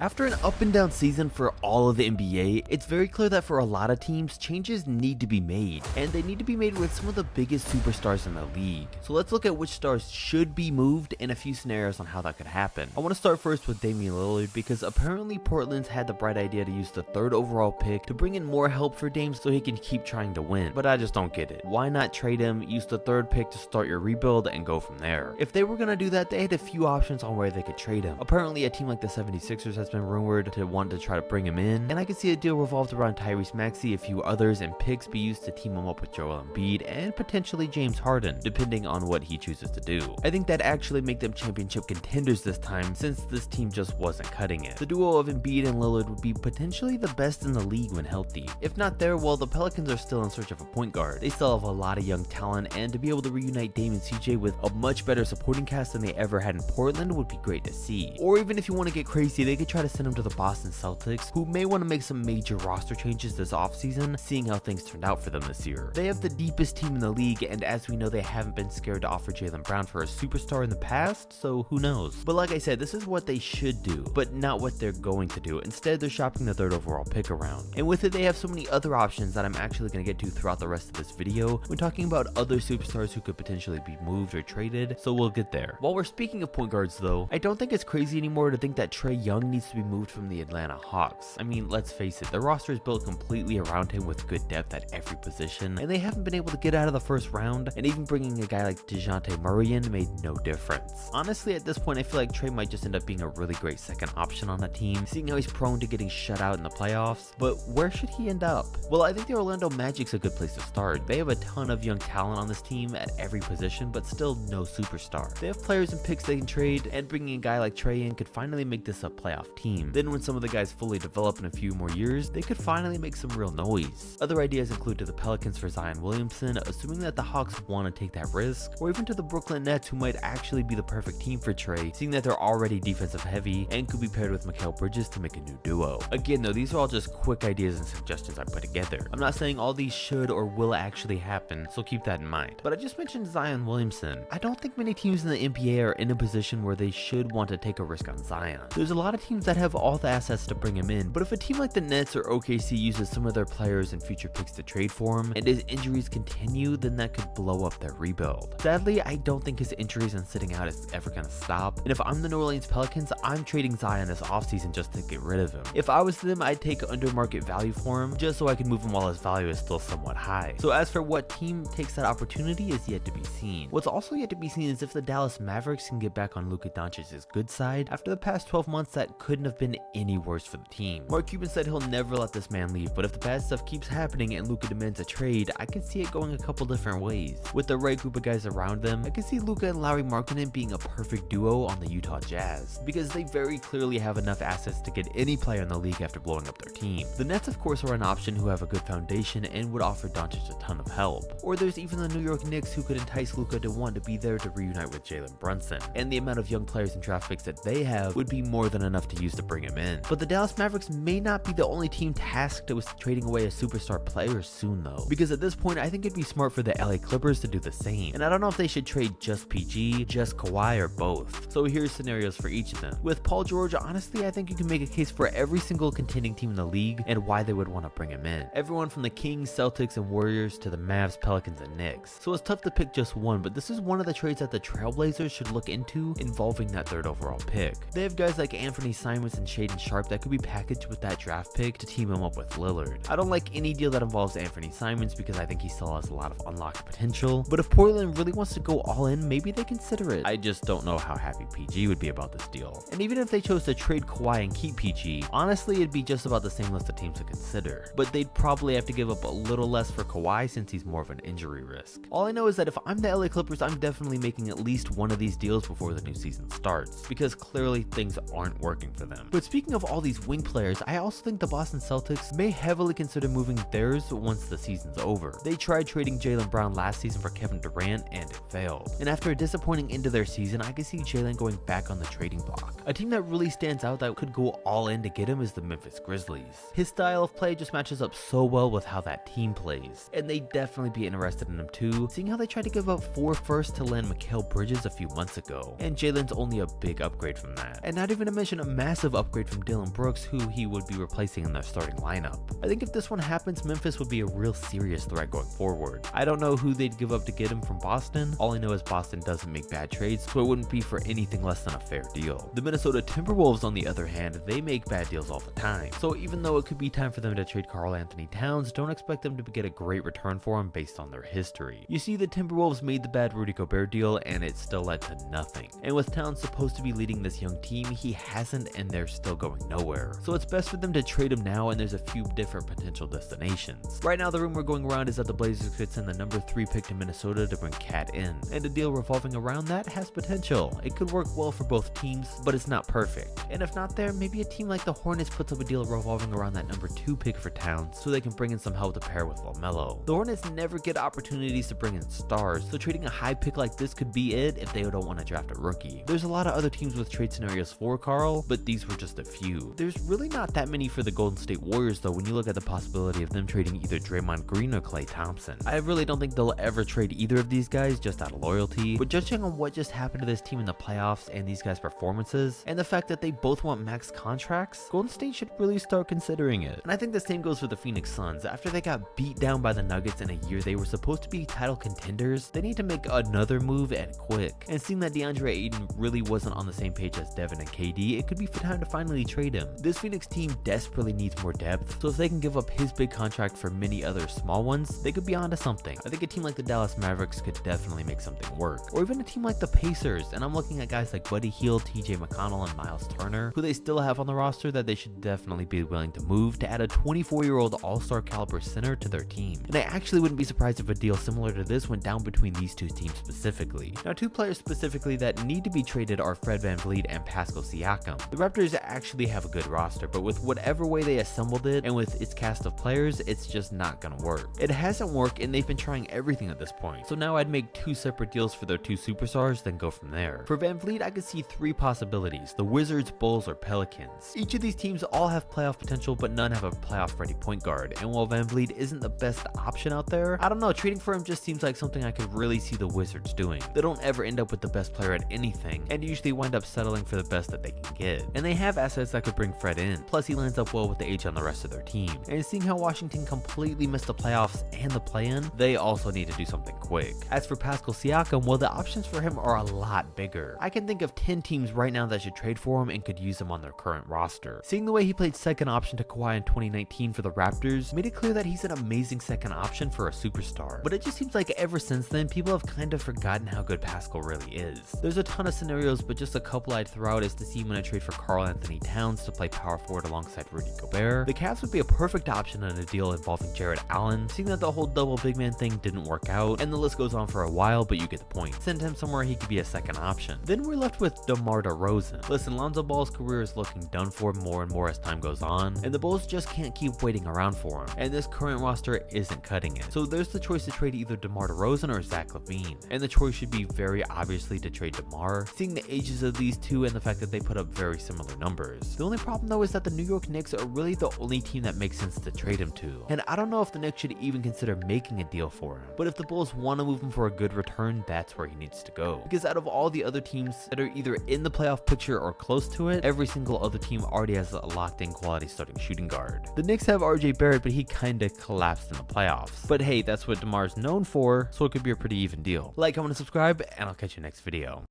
After an up and down season for all of the NBA, it's very clear that for a lot of teams, changes need to be made, and they need to be made with some of the biggest superstars in the league. So let's look at which stars should be moved and a few scenarios on how that could happen. I want to start first with Damian Lillard because apparently Portland's had the bright idea to use the 3rd overall pick to bring in more help for Dame so he can keep trying to win, but I just don't get it. Why not trade him, use the 3rd pick to start your rebuild, and go from there? If they were going to do that, they had a few options on where they could trade him. Apparently a team like the 76ers has been rumored to want to try to bring him in, and I could see a deal revolved around Tyrese Maxey, a few others, and picks be used to team him up with Joel Embiid and potentially James Harden, depending on what he chooses to do. I think that actually make them championship contenders this time, since this team just wasn't cutting it. The duo of Embiid and Lillard would be potentially the best in the league when healthy. If not there, well, the Pelicans are still in search of a point guard. They still have a lot of young talent, and to be able to reunite Dame and CJ with a much better supporting cast than they ever had in Portland would be great to see. Or even if you want to get crazy, they could try to send him to the Boston Celtics, who may want to make some major roster changes this offseason, seeing how things turned out for them this year. They have the deepest team in the league, and as we know, they haven't been scared to offer Jaylen Brown for a superstar in the past, so who knows. But like I said, this is what they should do, but not what they're going to do. Instead, they're shopping the 3rd overall pick around. And with it, they have so many other options that I'm actually going to get to throughout the rest of this video when talking about other superstars who could potentially be moved or traded, so we'll get there. While we're speaking of point guards though, I don't think it's crazy anymore to think that Trae Young needs to be moved from the Atlanta Hawks. I mean, let's face it, their roster is built completely around him with good depth at every position, and they haven't been able to get out of the first round, and even bringing a guy like DeJounte Murray in made no difference. Honestly, at this point, I feel like Trae might just end up being a really great second option on a team, seeing how he's prone to getting shut out in the playoffs, but where should he end up? Well, I think the Orlando Magic's a good place to start. They have a ton of young talent on this team at every position, but still no superstar. They have players and picks they can trade, and bringing a guy like Trae in could finally make this a playoff team. Then when some of the guys fully develop in a few more years, they could finally make some real noise. Other ideas include to the Pelicans for Zion Williamson, assuming that the Hawks want to take that risk, or even to the Brooklyn Nets, who might actually be the perfect team for Trae, seeing that they're already defensive heavy and could be paired with Mikal Bridges to make a new duo. Again though, these are all just quick ideas and suggestions I put together. I'm not saying all these should or will actually happen, so keep that in mind. But I just mentioned Zion Williamson. I don't think many teams in the NBA are in a position where they should want to take a risk on Zion. There's a lot of teams that have all the assets to bring him in, but if a team like the Nets or OKC uses some of their players and future picks to trade for him, and his injuries continue, then that could blow up their rebuild. Sadly, I don't think his injuries and sitting out is ever gonna stop, and if I'm the New Orleans Pelicans, I'm trading Zion this offseason just to get rid of him. If I was them, I'd take under market value for him, just so I can move him while his value is still somewhat high. So as for what team takes that opportunity is yet to be seen. What's also yet to be seen is if the Dallas Mavericks can get back on Luka Doncic's good side. After the past 12 months, that couldn't have been any worse for the team. Mark Cuban said he'll never let this man leave, but if the bad stuff keeps happening and Luka demands a trade, I can see it going a couple different ways. With the right group of guys around them, I can see Luka and Lauri Markkanen being a perfect duo on the Utah Jazz, because they very clearly have enough assets to get any player in the league after blowing up their team. The Nets of course are an option who have a good foundation and would offer Doncic a ton of help. Or there's even the New York Knicks, who could entice Luka to want to be there to reunite with Jalen Brunson, and the amount of young players and draft picks that they have would be more than enough to use to bring him in. But the Dallas Mavericks may not be the only team tasked with trading away a superstar player soon though, because at this point I think it'd be smart for the LA Clippers to do the same, and I don't know if they should trade just PG, just Kawhi, or both. So here's scenarios for each of them. With Paul George, honestly I think you can make a case for every single contending team in the league and why they would want to bring him in. Everyone from the Kings, Celtics, and Warriors to the Mavs, Pelicans, and Knicks. So it's tough to pick just one, but this is one of the trades that the Trailblazers should look into involving that 3rd overall pick. They have guys like Anthony Simons and Shaedon Sharpe that could be packaged with that draft pick to team him up with Lillard. I don't like any deal that involves Anthony Simons because I think he still has a lot of unlocked potential, but if Portland really wants to go all in, maybe they consider it. I just don't know how happy PG would be about this deal. And even if they chose to trade Kawhi and keep PG, honestly it'd be just about the same list of teams to consider, but they'd probably have to give up a little less for Kawhi since he's more of an injury risk. All I know is that if I'm the LA Clippers, I'm definitely making at least one of these deals before the new season starts, because clearly things aren't working for them. But speaking of all these wing players, I also think the Boston Celtics may heavily consider moving theirs once the season's over. They tried trading Jaylen Brown last season for Kevin Durant and it failed. And after a disappointing end of their season, I can see Jaylen going back on the trading block. A team that really stands out that could go all in to get him is the Memphis Grizzlies. His style of play just matches up so well with how that team plays, and they'd definitely be interested in him too, seeing how they tried to give up 4 firsts to land Mikal Bridges a few months ago, and Jaylen's only a big upgrade from that. And not even to mention a massive upgrade from Dillon Brooks, who he would be replacing in their starting lineup. I think if this one happens, Memphis would be a real serious threat going forward. I don't know who they'd give up to get him from Boston. All I know is Boston doesn't make bad trades, so it wouldn't be for anything less than a fair deal. The Minnesota Timberwolves, on the other hand, they make bad deals all the time. So even though it could be time for them to trade Karl Anthony Towns, don't expect them to get a great return for him based on their history. You see, the Timberwolves made the bad Rudy Gobert deal and it still led to nothing. And with Towns supposed to be leading this young team, he hasn't, and they're still going nowhere. So it's best for them to trade him now, and there's a few different potential destinations. Right now, the rumor going around is that the Blazers could send the number 3 pick to Minnesota to bring Cat in, and a deal revolving around that has potential. It could work well for both teams, but it's not perfect. And if not there, maybe a team like the Hornets puts up a deal revolving around that number 2 pick for Towns so they can bring in some help to pair with LaMelo. The Hornets never get opportunities to bring in stars, so trading a high pick like this could be it if they don't want to draft a rookie. There's a lot of other teams with trade scenarios for Karl, but these were just a few. There's really not that many for the Golden State Warriors though when you look at the possibility of them trading either Draymond Green or Klay Thompson. I really don't think they'll ever trade either of these guys just out of loyalty, but judging on what just happened to this team in the playoffs and these guys' performances, and the fact that they both want max contracts, Golden State should really start considering it. And I think the same goes for the Phoenix Suns. After they got beat down by the Nuggets in a year they were supposed to be title contenders, they need to make another move and quick. And seeing that DeAndre Ayton really wasn't on the same page as Devin and KD, it could be time to finally trade him. This Phoenix team desperately needs more depth, so if they can give up his big contract for many other small ones, they could be onto something. I think a team like the Dallas Mavericks could definitely make something work, or even a team like the Pacers, and I'm looking at guys like Buddy Hield, TJ McConnell, and Miles Turner, who they still have on the roster that they should definitely be willing to move to add a 24-year-old all-star caliber center to their team. And I actually wouldn't be surprised if a deal similar to this went down between these two teams specifically. Now, 2 players specifically that need to be traded are Fred VanVleet and Pascal Siakam. The Raptors actually have a good roster, but with whatever way they assembled it and with its cast of players, it's just not gonna work. It hasn't worked, and they've been trying everything at this point. So now I'd make 2 separate deals for their 2 superstars, then go from there. For VanVleet, I could see 3 possibilities: the Wizards, Bulls, or Pelicans. Each of these teams all have playoff potential, but none have a playoff-ready point guard. And while VanVleet isn't the best option out there, I don't know, trading for him just seems like something I could really see the Wizards doing. They don't ever end up with the best player at anything, and usually wind up settling for the best that they can get. And they have assets that could bring Fred in, plus he lines up well with the age on the rest of their team. And seeing how Washington completely missed the playoffs and the play-in, they also need to do something quick. As for Pascal Siakam, well, the options for him are a lot bigger. I can think of 10 teams right now that should trade for him and could use him on their current roster. Seeing the way he played second option to Kawhi in 2019 for the Raptors made it clear that he's an amazing second option for a superstar. But it just seems like ever since then, people have kind of forgotten how good Pascal really is. There's a ton of scenarios, but just a couple I'd throw out is to see him in a trade for Karl Anthony Towns to play power forward alongside Rudy Gobert. The Cavs would be a perfect option in a deal involving Jarrett Allen, seeing that the whole double big man thing didn't work out, and the list goes on for a while, but you get the point. Send him somewhere he could be a second option. Then we're left with DeMar DeRozan. Listen, Lonzo Ball's career is looking done for more and more as time goes on, and the Bulls just can't keep waiting around for him, and this current roster isn't cutting it. So there's the choice to trade either DeMar DeRozan or Zach LaVine, and the choice should be very obviously to trade DeMar, seeing the ages of these two and the fact that they put up very similar numbers. The only problem though is that the New York Knicks are really the only team that makes sense to trade him to, and I don't know if the Knicks should even consider making a deal for him, but if the Bulls want to move him for a good return, that's where he needs to go, because out of all the other teams that are either in the playoff picture or close to it, every single other team already has a locked in quality starting shooting guard. The Knicks have RJ Barrett, but he kinda collapsed in the playoffs, but hey, that's what DeMar's known for, so it could be a pretty even deal. Like, comment, and subscribe, and I'll catch you next video.